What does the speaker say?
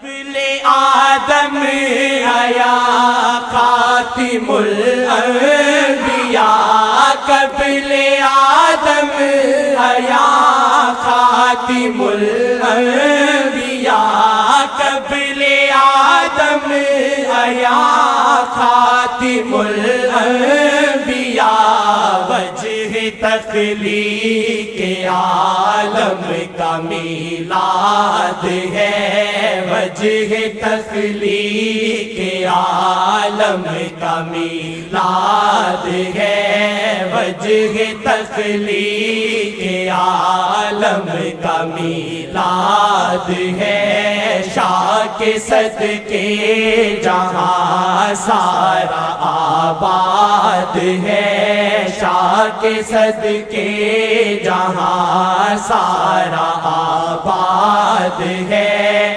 قبل آدم آیا خاتم الانبیاء، قبل آدم آیا خاتم الانبیاء، قبل آدم آیا خاتم الانبیاء، وجہ تخلیق عالم کا میلاد ہے، وجہ تخلیق عالم کا میلاد ہے، وجہ تخلیق عالم کا میلاد ہے، شاہ کے صدقے جہاں سارا آباد ہے، شاہ کے صدقے جہاں سارا آباد ہے۔